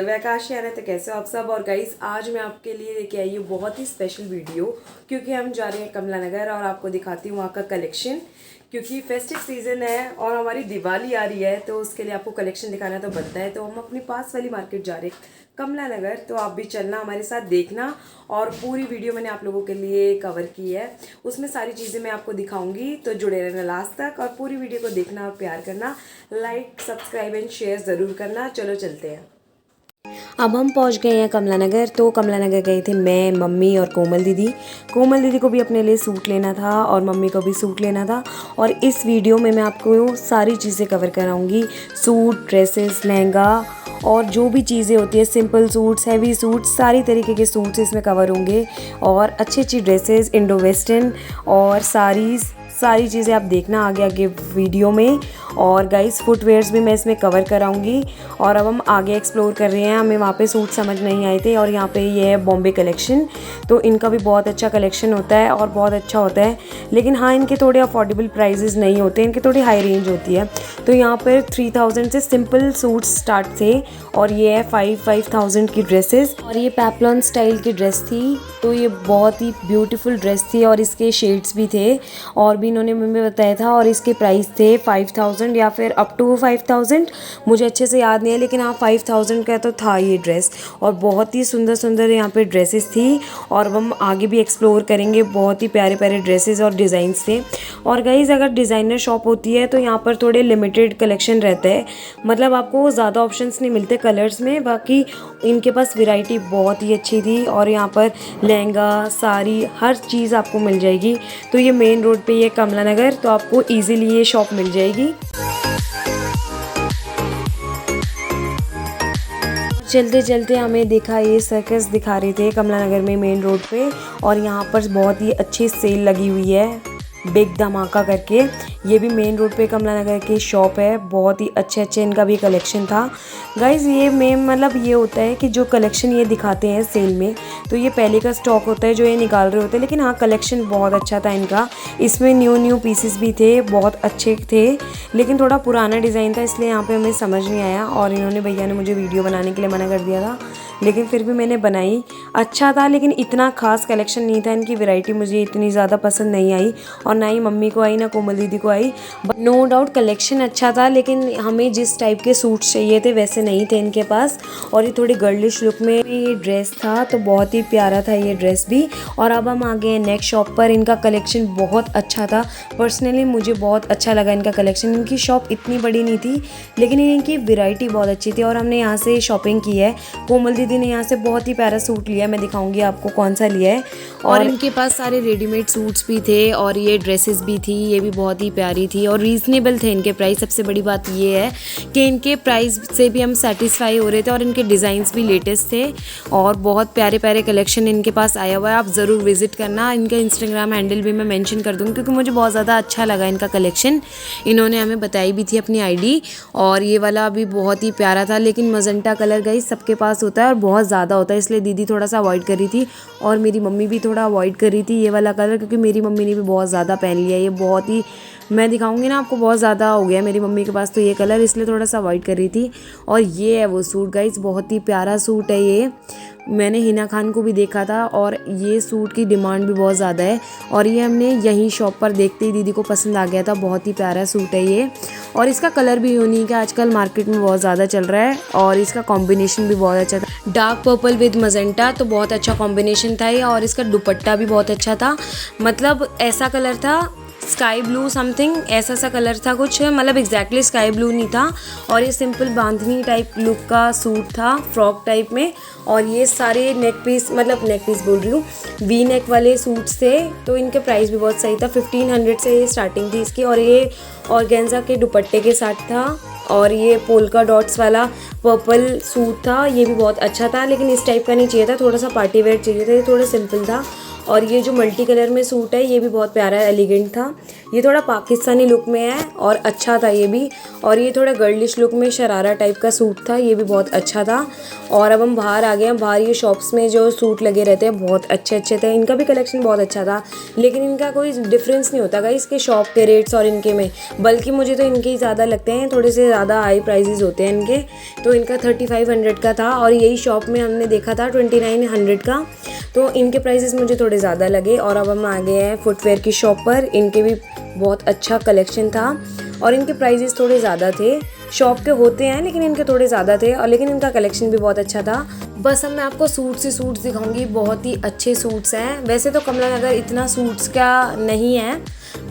मैं आकाश यार। तो कैसे हो आप सब। और गाइस आज मैं आपके लिए लेके आई हूँ बहुत ही स्पेशल वीडियो, क्योंकि हम जा रहे हैं कमला नगर और आपको दिखाती हूँ वहाँ का कलेक्शन, क्योंकि फेस्टिव सीज़न है और हमारी दिवाली आ रही है, तो उसके लिए आपको कलेक्शन दिखाना तो बनता है। तो हम अपनी पास वाली मार्केट जा रहे हैं कमला नगर, तो आप भी चलना हमारे साथ, देखना। और पूरी वीडियो मैंने आप लोगों के लिए कवर की है, उसमें सारी चीज़ें मैं आपको दिखाऊंगी, तो जुड़े रहना लास्ट तक और पूरी वीडियो को देखना और प्यार करना, लाइक सब्सक्राइब एंड शेयर ज़रूर करना। चलो चलते हैं। अब हम पहुंच गए हैं कमला नगर। तो कमला नगर गए थे मैं, मम्मी और कोमल दीदी। कोमल दीदी को भी अपने लिए सूट लेना था और मम्मी को भी सूट लेना था, और इस वीडियो में मैं आपको सारी चीज़ें कवर कराऊंगी। सूट, ड्रेसेस, लहंगा और जो भी चीज़ें होती है, सिंपल सूट्स, हैवी सूट्स, सारी तरीके के सूट्स इसमें कवर होंगे। और अच्छी अच्छी ड्रेसेस, इंडो वेस्टर्न और सारीज़, सारी चीज़ें आप देखना आगे आगे वीडियो में। और गाइस फुटवेयर्स भी मैं इसमें कवर कराऊंगी। और अब हम आगे एक्सप्लोर कर रहे हैं। हमें वहाँ पे सूट समझ नहीं आए थे, और यहाँ पे ये है बॉम्बे कलेक्शन। तो इनका भी बहुत अच्छा कलेक्शन होता है और बहुत अच्छा होता है, लेकिन हाँ इनके थोड़े अफोर्डेबल प्राइजेस नहीं होते, इनकी थोड़ी हाई रेंज होती है। तो यहाँ पर 3000 से सिंपल सूट्स स्टार्ट थे, और ये है 5000 की ड्रेसेस। और ये पैपलॉन स्टाइल की ड्रेस थी, तो ये बहुत ही ब्यूटीफुल ड्रेस थी और इसके शेड्स भी थे और भी इन्होंने मुझे बताया था। और इसके प्राइस थे 5000 या फिर अप टू 5000, मुझे अच्छे से याद नहीं है, लेकिन हाँ 5000 का तो था ये ड्रेस। और बहुत ही सुंदर सुंदर यहाँ पे ड्रेसेस थी, और हम आगे भी एक्सप्लोर करेंगे। बहुत ही प्यारे प्यारे ड्रेसेस और डिज़ाइंस थे। और गाइज़ अगर डिज़ाइनर शॉप होती है तो यहाँ पर थोड़े लिमिटेड कलेक्शन रहता है, मतलब आपको ज़्यादा ऑप्शंस नहीं मिलते कलर्स में। बाकी इनके पास वैरायटी बहुत ही अच्छी थी, और यहाँ पर लहंगा, साड़ी, हर चीज़ आपको मिल जाएगी। तो ये मेन रोड पे ये कमला नगर, तो आपको इजीली ये शॉप मिल जाएगी। चलते चलते हमें देखा, ये सर्कस दिखा रहे थे कमला नगर में मेन रोड पे, और यहाँ पर बहुत ही अच्छी सेल लगी हुई है, बिग धमाका करके। ये भी मेन रोड पे कमला नगर की शॉप है। बहुत ही अच्छे अच्छे इनका भी कलेक्शन था गाइज़। ये मेन मतलब ये होता है कि जो कलेक्शन ये दिखाते हैं सेल में, तो ये पहले का स्टॉक होता है जो ये निकाल रहे होते हैं, लेकिन हाँ कलेक्शन बहुत अच्छा था इनका। इसमें न्यू पीसेस भी थे, बहुत अच्छे थे, लेकिन थोड़ा पुराना डिज़ाइन था, इसलिए यहाँ पे हमें समझ नहीं आया। और इन्होंने, भैया ने मुझे वीडियो बनाने के लिए मना कर दिया था, लेकिन फिर भी मैंने बनाई। अच्छा था, लेकिन इतना खास कलेक्शन नहीं था। इनकी वैरायटी मुझे इतनी ज़्यादा पसंद नहीं आई, और ना ही मम्मी को आई, ना कोमल दीदी को आई। बट नो डाउट कलेक्शन अच्छा था, लेकिन हमें जिस टाइप के सूट्स चाहिए थे वैसे नहीं थे इनके पास। और ये थोड़ी गर्लिश लुक में ये ड्रेस था, तो बहुत ही प्यारा था ये ड्रेस भी। और अब हम आ गए नेक्स्ट शॉप पर। इनका कलेक्शन बहुत अच्छा था, पर्सनली मुझे बहुत अच्छा लगा इनका कलेक्शन। इनकी शॉप इतनी बड़ी नहीं थी, लेकिन इनकी वैरायटी बहुत अच्छी थी, और हमने यहाँ से शॉपिंग की है। कोमल दीदी ने यहाँ से बहुत ही प्यारा सूट लिया, मैं दिखाऊंगी आपको कौन सा लिया है। और इनके पास सारे रेडीमेड सूट्स भी थे, और ये ड्रेसेस भी थी, ये भी बहुत ही प्यारी थी और रीज़नेबल थे इनके प्राइस। सबसे बड़ी बात ये है कि इनके प्राइस से भी हम सेटिस्फाई हो रहे थे, और इनके डिज़ाइंस भी लेटेस्ट थे, और बहुत प्यारे प्यारे कलेक्शन इनके पास आया हुआ है। आप ज़रूर विजिट करना। इनका इंस्टाग्राम हैंडल भी मैं मेंशन कर दूँगी, क्योंकि मुझे बहुत ज़्यादा अच्छा लगा इनका कलेक्शन। इन्होंने हमें बताई भी थी अपनी आईडी। और ये वाला भी बहुत ही प्यारा था, लेकिन मजेंटा कलर गाइस सबके पास होता है और बहुत ज़्यादा होता है, इसलिए दीदी थोड़ा सा अवॉइड कर रही थी, और मेरी मम्मी भी थोड़ा अवॉइड कर रही थी ये वाला कलर, क्योंकि मेरी मम्मी ने भी बहुत ज़्यादा पहन लिया। ये बहुत ही, मैं दिखाऊंगी ना आपको, बहुत ज़्यादा हो गया मेरी मम्मी के पास तो ये कलर, इसलिए थोड़ा सा अवॉइड कर रही थी। और ये है वो सूट गाइस, बहुत ही प्यारा सूट है ये। मैंने हिना खान को भी देखा था, और ये सूट की डिमांड भी बहुत ज़्यादा है, और ये हमने यहीं शॉप पर देखते ही दीदी को पसंद आ गया था। बहुत ही प्यारा सूट है ये, और इसका कलर भी यूनिक है, आजकल मार्केट में बहुत ज़्यादा चल रहा है। और इसका कॉम्बिनेशन भी बहुत अच्छा था, डार्क पर्पल विद मजेंटा, तो बहुत अच्छा कॉम्बिनेशन था ये। और इसका दुपट्टा भी बहुत अच्छा था, मतलब ऐसा कलर था स्काई ब्लू समथिंग, ऐसा सा कलर था कुछ, मतलब एग्जैक्टली स्काई ब्लू नहीं था। और ये सिंपल बांधनी टाइप लुक का सूट था, फ्रॉक टाइप में। और ये सारे नेक पीस, मतलब नेक पीस बोल रही हूँ, वी नेक वाले सूट्स थे, तो इनके प्राइस भी बहुत सही था। 1500 से ये स्टार्टिंग थी इसकी। और ये ऑर्गेन्जा के दुपट्टे के साथ था, और ये पोल्का डॉट्स वाला पर्पल सूट था, ये भी बहुत अच्छा था, लेकिन इस टाइप का नहीं चाहिए था, थोड़ा सा पार्टी वेयर चाहिए था, ये थोड़ा सिंपल था। और ये जो मल्टी कलर में सूट है ये भी बहुत प्यारा एलिगेंट था। ये थोड़ा पाकिस्तानी लुक में है और अच्छा था ये भी। और ये थोड़ा गर्लिश लुक में शरारा टाइप का सूट था, ये भी बहुत अच्छा था। और अब हम बाहर आ गए हैं। बाहर ये शॉप्स में जो सूट लगे रहते हैं बहुत अच्छे अच्छे थे, इनका भी कलेक्शन बहुत अच्छा था, लेकिन इनका कोई डिफरेंस नहीं होता गाइस इसके शॉप के रेट्स और इनके में, बल्कि मुझे तो इनके ही ज़्यादा लगते हैं, थोड़े से ज़्यादा हाई प्राइजेस होते हैं इनके। तो इनका 3500 का था और यही शॉप में हमने देखा था 2900 का, तो इनके प्राइसेस मुझे थोड़े ज़्यादा लगे। और अब हम आ गए हैं फुटवेयर की शॉप पर। इनके भी बहुत अच्छा कलेक्शन था और इनके प्राइसेस थोड़े ज़्यादा थे। शॉप के होते हैं लेकिन इनके थोड़े ज़्यादा थे, और लेकिन इनका कलेक्शन भी बहुत अच्छा था। बस अब मैं आपको सूट्स ही सूट्स दिखाऊंगी, बहुत ही अच्छे सूट्स हैं। वैसे तो कमला नगर इतना सूट्स का नहीं है,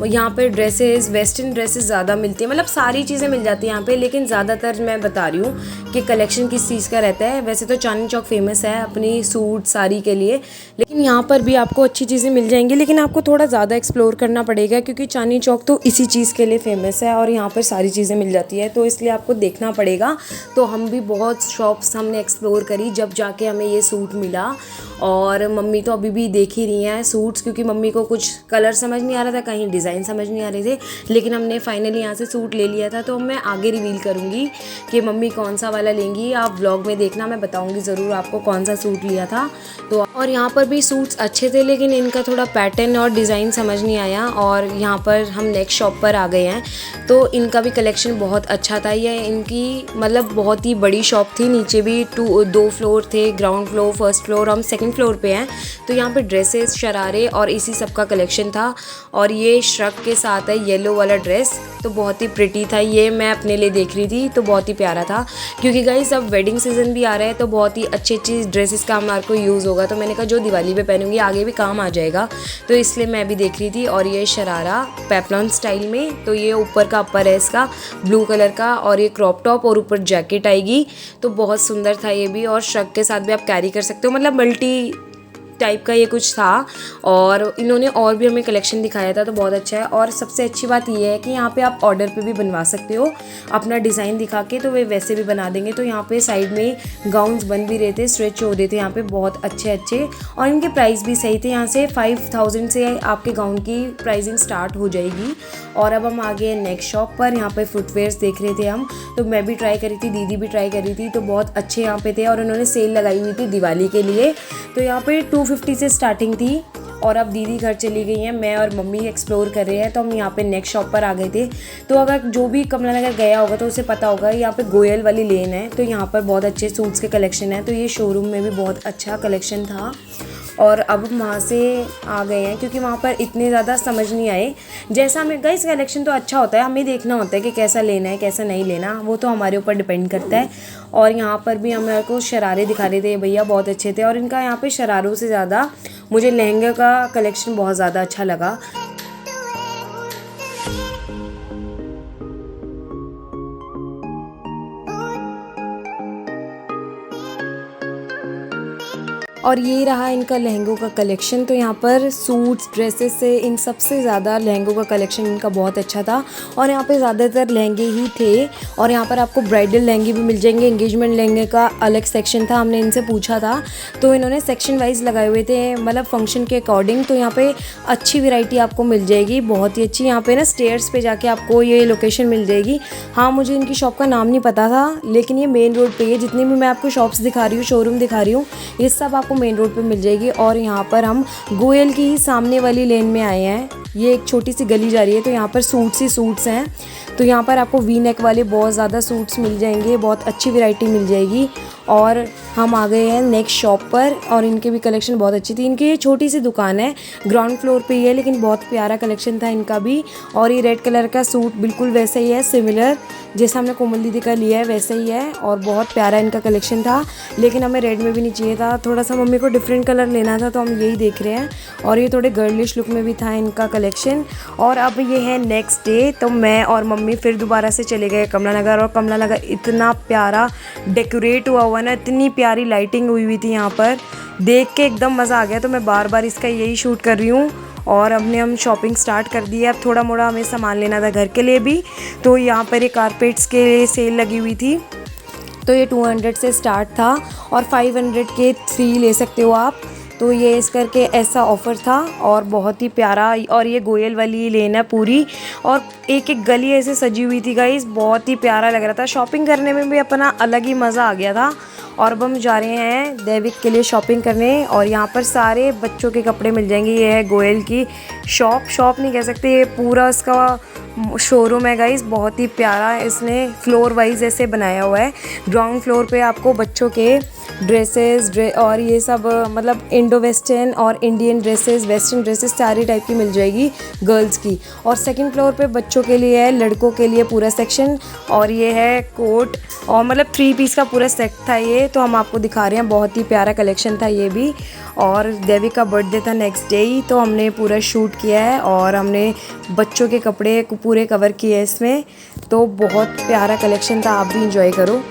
यहाँ पे ड्रेसेस, वेस्टर्न ड्रेसेस ज़्यादा मिलती है, मतलब सारी चीज़ें मिल जाती हैं यहाँ पे, लेकिन ज़्यादातर मैं बता रही हूँ कि कलेक्शन किस चीज़ का रहता है। वैसे तो चांदनी चौक फेमस है अपनी सूट साड़ी के लिए, लेकिन यहाँ पर भी आपको अच्छी चीज़ें मिल जाएंगी, लेकिन आपको थोड़ा ज़्यादा एक्सप्लोर करना पड़ेगा, क्योंकि चांदनी चौक तो इसी चीज़ के लिए फेमस है और यहाँ पर सारी चीज़ें मिल जाती है, तो इसलिए आपको देखना पड़ेगा। तो हम भी बहुत शॉप्स हमने एक्सप्लोर करी, जब जाके हमें ये सूट मिला। और मम्मी तो अभी भी देख ही रही हैं सूट्स, क्योंकि मम्मी को कुछ कलर समझ नहीं आ रहा था, कहीं डिज़ाइन समझ नहीं आ रहे थे, लेकिन हमने फाइनली यहाँ से सूट ले लिया था। तो मैं आगे रिवील करूँगी कि मम्मी कौन सा वाला लेंगी, आप व्लॉग में देखना, मैं बताऊँगी ज़रूर आपको कौन सा सूट लिया था। तो और यहाँ पर भी सूट्स अच्छे थे, लेकिन इनका थोड़ा पैटर्न और डिज़ाइन समझ नहीं आया। और यहाँ पर हम नेक्स्ट शॉप पर आ गए हैं, तो इनका भी कलेक्शन बहुत अच्छा था। ये इनकी मतलब बहुत ही बड़ी शॉप थी, नीचे भी 2 फ्लोर थे, ग्राउंड फ्लोर, फर्स्ट फ्लोर, हम सेकंड फ्लोर पे हैं। तो यहाँ पे ड्रेसेस, शरारे और इसी सब का कलेक्शन था। और ये श्रग के साथ है येलो वाला ड्रेस, तो बहुत ही प्रिटी था, ये मैं अपने लिए देख रही थी, तो बहुत ही प्यारा था। क्योंकि गाइस अब वेडिंग सीजन भी आ रहा है, तो बहुत ही अच्छी अच्छी ड्रेसेस का हमारे को यूज़ होगा, तो मैंने कहा जो दिवाली पे पहनूंगी आगे भी काम आ जाएगा, तो इसलिए मैं भी देख रही थी। और ये शरारा पेप्लॉन स्टाइल में, तो ये ऊपर का अपर है इसका ब्लू कलर का, और ये क्रॉप टॉप और ऊपर जैकेट आएगी, तो बहुत सुंदर था ये भी। और श्रग के साथ भी आप कैरी कर सकते हो, मतलब मल्टी टाइप का ये कुछ था। और इन्होंने और भी हमें कलेक्शन दिखाया था, तो बहुत अच्छा है। और सबसे अच्छी बात ये है कि यहाँ पे आप ऑर्डर पे भी बनवा सकते हो अपना डिज़ाइन दिखा के, तो वे वैसे भी बना देंगे। तो यहाँ पे साइड में गाउन्स बन भी रहे थे, स्ट्रेच हो रहे थे यहाँ पे, बहुत अच्छे अच्छे, और इनके प्राइस भी सही थे। यहाँ से 5000 से आपके गाउन की प्राइसिंग स्टार्ट हो जाएगी। और अब हम आ गए नेक्स्ट शॉप पर, यहाँ पे फुटवेयर्स देख रहे थे हम, तो मैं भी ट्राई करी थी, दीदी भी ट्राई करी थी, तो बहुत अच्छे यहाँ पे थे। और उन्होंने सेल लगाई हुई थी दिवाली के लिए, तो यहाँ पे 250 से स्टार्टिंग थी। और अब दीदी घर चली गई हैं, मैं और मम्मी एक्सप्लोर कर रहे हैं, तो हम यहाँ पे नेक्स्ट शॉप पर आ गए थे। तो अगर जो भी कमला नगर गया होगा तो उसे पता होगा, यहाँ पे गोयल वाली लेन है, तो यहाँ पर बहुत अच्छे सूट्स के कलेक्शन है। तो ये शोरूम में भी बहुत अच्छा कलेक्शन था। और अब हम वहाँ से आ गए हैं, क्योंकि वहाँ पर इतने ज़्यादा समझ नहीं आए। जैसा हमें गाइस कलेक्शन तो अच्छा होता है, हमें देखना होता है कि कैसा लेना है कैसा नहीं लेना, वो तो हमारे ऊपर डिपेंड करता है। और यहाँ पर भी हमारे को शरारे दिखा रहे थे भैया, बहुत अच्छे थे। और इनका यहाँ पे शरारों से ज़्यादा मुझे लहंगे का कलेक्शन बहुत ज़्यादा अच्छा लगा। और ये रहा इनका लहंगों का कलेक्शन। तो यहाँ पर सूट्स, ड्रेसेस से इन सबसे ज़्यादा लहंगों का कलेक्शन इनका बहुत अच्छा था। और यहाँ पे ज़्यादातर लहंगे ही थे। और यहाँ पर आपको ब्राइडल लहंगे भी मिल जाएंगे, एंगेजमेंट लहंगे का अलग सेक्शन था, हमने इनसे पूछा था, तो इन्होंने सेक्शन वाइज लगाए हुए थे, मतलब फंक्शन के अकॉर्डिंग। तो यहाँ पे अच्छी वैरायटी आपको मिल जाएगी, बहुत ही अच्छी। यहाँ पे ना स्टेयर्स पे जाके आपको ये लोकेशन मिल जाएगी। हाँ, मुझे इनकी शॉप का नाम नहीं पता था, लेकिन ये मेन रोड पे है। जितनी भी मैं आपको शॉप्स दिखा रही हूँ, शोरूम दिखा रही हूँ, ये सब आपको मेन रोड पे मिल जाएगी। और यहाँ पर हम गोयल की ही सामने वाली लेन में आए हैं। ये एक छोटी सी गली जा रही है, तो यहाँ पर सूट्स ही सूट्स हैं। तो यहाँ पर आपको वी नेक वाले बहुत ज़्यादा सूट्स मिल जाएंगे, बहुत अच्छी वैरायटी मिल जाएगी। और हम आ गए हैं नेक्स्ट शॉप पर, और इनके भी कलेक्शन बहुत अच्छी थी। इनकी ये छोटी सी दुकान है, ग्राउंड फ्लोर पे ही है, लेकिन बहुत प्यारा कलेक्शन था इनका भी। और ये रेड कलर का सूट बिल्कुल वैसे ही है, सिमिलर जैसा हमने कोमल दीदी का लिया है वैसे ही है, और बहुत प्यारा इनका कलेक्शन था। लेकिन हमें रेड में भी नहीं चाहिए था, थोड़ा सा मम्मी को डिफरेंट कलर लेना था, तो हम यही देख रहे हैं। और ये थोड़े गर्लिश लुक में भी था इनका कलेक्शन। और अब ये है नेक्स्ट डे, तो मैं और मम्मी फिर दोबारा से चले गए कमला नगर। और कमला नगर इतना प्यारा डेकोरेट हुआ हुआ ना, इतनी प्यारी लाइटिंग हुई हुई थी यहाँ पर, देख के एकदम मज़ा आ गया। तो मैं बार बार इसका यही शूट कर रही हूँ। और हमने हम शॉपिंग स्टार्ट कर दी है। अब थोड़ा मोड़ा हमें सामान लेना था घर के लिए भी, तो यहाँ पर ये कारपेट्स के लिए सेल लगी हुई थी। तो ये 200 से स्टार्ट था, और 500 के 3 ले सकते हो आप। तो ये इस करके ऐसा ऑफ़र था और बहुत ही प्यारा। और ये गोयल वाली लेन है पूरी, और एक एक गली ऐसे सजी हुई थी गाइस, बहुत ही प्यारा लग रहा था। शॉपिंग करने में भी अपना अलग ही मज़ा आ गया था। और अब हम जा रहे हैं देविक के लिए शॉपिंग करने, और यहाँ पर सारे बच्चों के कपड़े मिल जाएंगे। ये है गोयल की शॉप नहीं कह सकते, ये पूरा इसका शोरूम है गाइस, बहुत ही प्यारा। इसने फ्लोर वाइज ऐसे बनाया हुआ है। ग्राउंड फ्लोर पे आपको बच्चों के ड्रेसेस और ये सब मतलब इंडो वेस्टर्न और इंडियन ड्रेसेस, वेस्टर्न ड्रेसेस सारी टाइप की मिल जाएगी गर्ल्स की। और सेकंड फ्लोर पे बच्चों के लिए है, लड़कों के लिए पूरा सेक्शन। और ये है कोट, और मतलब 3 पीस का पूरा सेट था ये, तो हम आपको दिखा रहे हैं। बहुत ही प्यारा कलेक्शन था ये भी। और देवी का बर्थडे था नेक्स्ट डे ही, तो हमने पूरा शूट किया है और हमने बच्चों के कपड़े पूरे कवर किए इसमें। तो बहुत प्यारा कलेक्शन था, आप भी इंजॉय करो।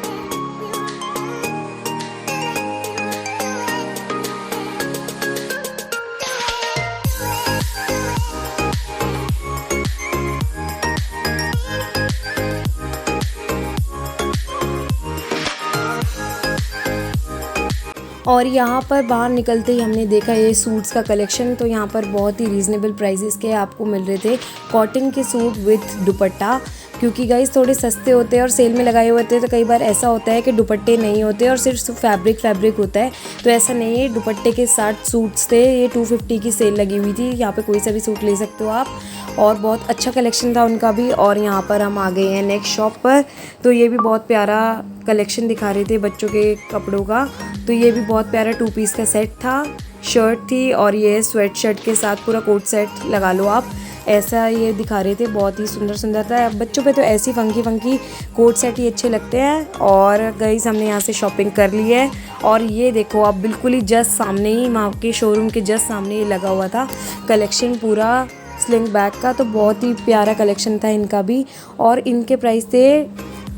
और यहाँ पर बाहर निकलते ही हमने देखा ये सूट्स का कलेक्शन। तो यहाँ पर बहुत ही रीज़नेबल प्राइसेस के आपको मिल रहे थे कॉटन के सूट विथ दुपट्टा, क्योंकि गाइस थोड़े सस्ते होते हैं और सेल में लगाए हुए होते हैं। तो कई बार ऐसा होता है कि दुपट्टे नहीं होते और सिर्फ फैब्रिक होता है, तो ऐसा नहीं है। दुपट्टे के साथ सूट्स थे। ये 250 की सेल लगी हुई थी, यहाँ पे कोई सा भी सूट ले सकते हो आप, और बहुत अच्छा कलेक्शन था उनका भी। और यहाँ पर हम आ गए हैं नेक्स्ट शॉप पर, तो ये भी बहुत प्यारा कलेक्शन दिखा रहे थे बच्चों के कपड़ों का। तो ये भी बहुत प्यारा 2 पीस का सेट था, शर्ट थी और ये स्वेट शर्ट के साथ पूरा कोट सेट लगा लो आप, ऐसा ये दिखा रहे थे। बहुत ही सुंदर था। बच्चों पे तो ऐसी फंकी कोट सेट ही अच्छे लगते हैं। और गाइस हमने यहाँ से शॉपिंग कर ली है। और ये देखो आप, बिल्कुल ही जस्ट सामने ही वहाँ के शोरूम के जस्ट सामने ही लगा हुआ था कलेक्शन पूरा स्लिंग बैग का। तो बहुत ही प्यारा कलेक्शन था इनका भी। और इनके प्राइस थे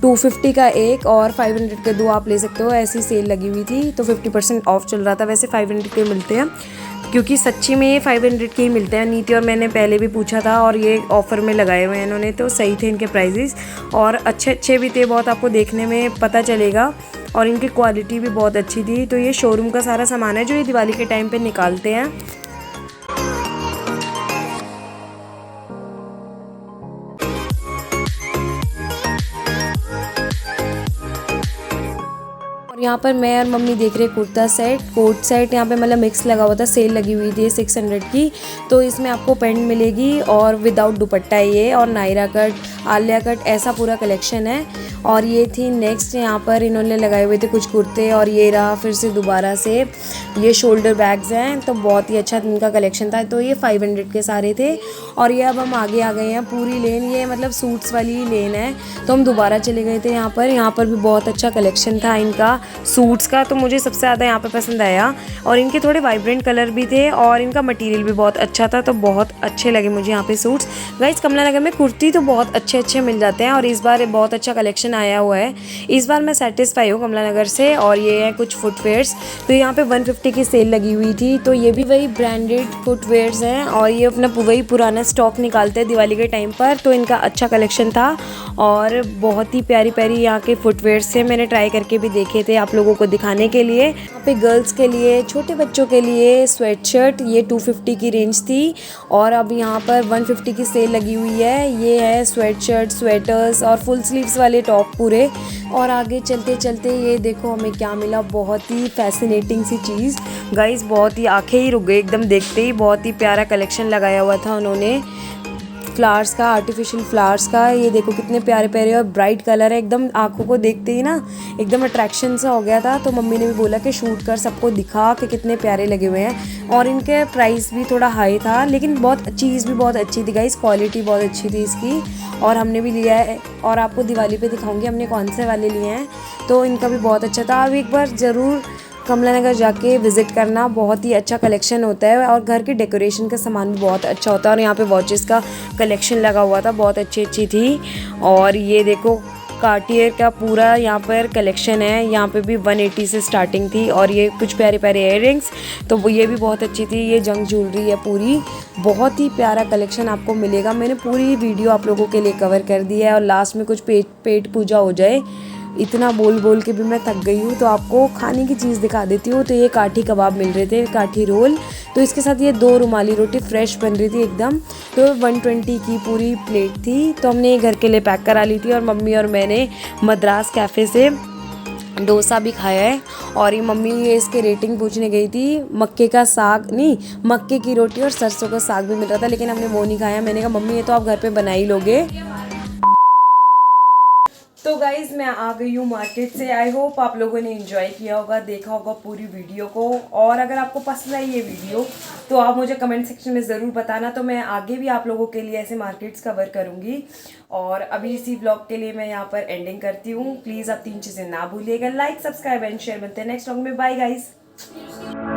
250 का एक और 500 के 2 आप ले सकते हो, ऐसी सेल लगी हुई थी। तो 50% ऑफ चल रहा था। वैसे 500 के मिलते हैं, क्योंकि सच्ची में ये 500 के ही मिलते हैं। नीति और मैंने पहले भी पूछा था, और ये ऑफ़र में लगाए हुए हैं इन्होंने, तो सही थे इनके प्राइजेस। और अच्छे भी थे बहुत, आपको देखने में पता चलेगा। और इनकी क्वालिटी भी बहुत अच्छी थी। तो ये शोरूम का सारा सामान है जो ये दिवाली के टाइम पे निकालते हैं। यहाँ पर मैं और मम्मी देख रहे कुर्ता सेट, कोट सेट। यहाँ पे मतलब मिक्स लगा हुआ था, सेल लगी हुई थी 600 की। तो इसमें आपको पैंट मिलेगी और विदाउट दुपट्टा है ये, और नायरा कट, आलिया कट, ऐसा पूरा कलेक्शन है। और ये थी नेक्स्ट, यहाँ पर इन्होंने लगाए हुए थे कुछ कुर्ते। और ये रहा फिर से दोबारा से ये शोल्डर बैग्स हैं, तो बहुत ही अच्छा इनका कलेक्शन था। तो ये 500 के सारे थे। और ये अब हम आगे आ गए हैं पूरी लेन, ये मतलब सूट्स वाली लेन है। तो हम दोबारा चले गए थे यहाँ पर भी बहुत अच्छा कलेक्शन था इनका सूट्स का। तो मुझे सबसे ज़्यादा यहाँ पे पसंद आया, और इनके थोड़े वाइब्रेंट कलर भी थे और इनका मटेरियल भी बहुत अच्छा था। तो बहुत अच्छे लगे मुझे यहाँ पे सूट्स। गाइस कमला नगर में कुर्ती तो बहुत अच्छे मिल जाते हैं, और इस बार बहुत अच्छा कलेक्शन आया हुआ है। इस बार मैं सेटिस्फाई हूँ कमला नगर से। और ये है कुछ फुटवेयर्स, तो यहाँ पे 150 की सेल लगी हुई थी। तो ये भी वही ब्रांडेड फुटवेयर्स हैं, और ये अपना वही पुराना स्टॉक निकालते हैं दिवाली के टाइम पर। तो इनका अच्छा कलेक्शन था, और बहुत ही प्यारी यहाँ के फुटवेयर्स थे। मैंने ट्राई करके भी देखे थे आप लोगों को दिखाने के लिए। यहाँ पे गर्ल्स के लिए, छोटे बच्चों के लिए स्वेट शर्ट, ये 250 की रेंज थी। और अब यहाँ पर 150 की सेल लगी हुई है। ये है स्वेट शर्ट, स्वेटर्स और फुल स्लीव्स वाले टॉप पूरे। और आगे चलते ये देखो हमें क्या मिला, बहुत ही फैसिनेटिंग सी चीज़ गाइस, बहुत ही आंखें ही रुक गई एकदम देखते ही। बहुत ही प्यारा कलेक्शन लगाया हुआ था उन्होंने फ्लावर्स का, आर्टिफिशियल फ्लावर्स का। ये देखो कितने प्यारे और ब्राइट कलर है, एकदम आंखों को देखते ही ना एकदम अट्रैक्शन सा हो गया था। तो मम्मी ने भी बोला कि शूट कर सबको दिखा कि कितने प्यारे लगे हुए हैं। और इनके प्राइस भी थोड़ा हाई था, लेकिन बहुत चीज़ भी बहुत अच्छी थी गाइस, क्वालिटी बहुत अच्छी थी इसकी। और हमने भी लिया है, और आपको दिवाली पे दिखाऊंगी हमने कौन से वाले लिए हैं। तो इनका भी बहुत अच्छा था। आप एक बार ज़रूर कमला नगर जाके विज़िट करना, बहुत ही अच्छा कलेक्शन होता है। और घर के डेकोरेशन का सामान भी बहुत अच्छा होता है। और यहाँ पे वॉचेस का कलेक्शन लगा हुआ था, बहुत अच्छी थी। और ये देखो कार्टियर का पूरा यहाँ पर कलेक्शन है, यहाँ पे भी 180 से स्टार्टिंग थी। और ये कुछ प्यारे इयररिंग्स, तो वो ये भी बहुत अच्छी थी। ये जंग ज्वेलरी है पूरी, बहुत ही प्यारा कलेक्शन आपको मिलेगा। मैंने पूरी वीडियो आप लोगों के लिए कवर कर दी है। और लास्ट में कुछ पेट पूजा हो जाए इतना बोल बोल के भी मैं थक गई हूँ। तो आपको खाने की चीज़ दिखा देती हूँ। तो ये काठी कबाब मिल रहे थे, काठी रोल, तो इसके साथ ये 2 रुमाली रोटी फ्रेश बन रही थी एकदम। तो 120 की पूरी प्लेट थी। तो हमने ये घर के लिए पैक करा ली थी और मम्मी और मैंने मद्रास कैफ़े से डोसा भी खाया है। और ये मम्मी ये इसके रेटिंग पूछने गई थी। मक्के का साग नहीं, मक्के की रोटी और सरसों का साग भी मिल रहा था, लेकिन हमने वो नहीं खाया। मैंने कहा मम्मी ये तो आप घर पे बना ही लोगे। तो गाइज़ मैं आ गई हूँ मार्केट से। आई होप आप लोगों ने एंजॉय किया होगा, देखा होगा पूरी वीडियो को। और अगर आपको पसंद आई ये वीडियो तो आप मुझे कमेंट सेक्शन में ज़रूर बताना, तो मैं आगे भी आप लोगों के लिए ऐसे मार्केट्स कवर करूँगी। और अभी इसी ब्लॉग के लिए मैं यहाँ पर एंडिंग करती हूँ। प्लीज़ आप 3 चीज़ें ना भूलिएगा, लाइक, सब्सक्राइब एंड शेयर। बनते हैं नेक्स्ट ब्लॉग में। Bye guys.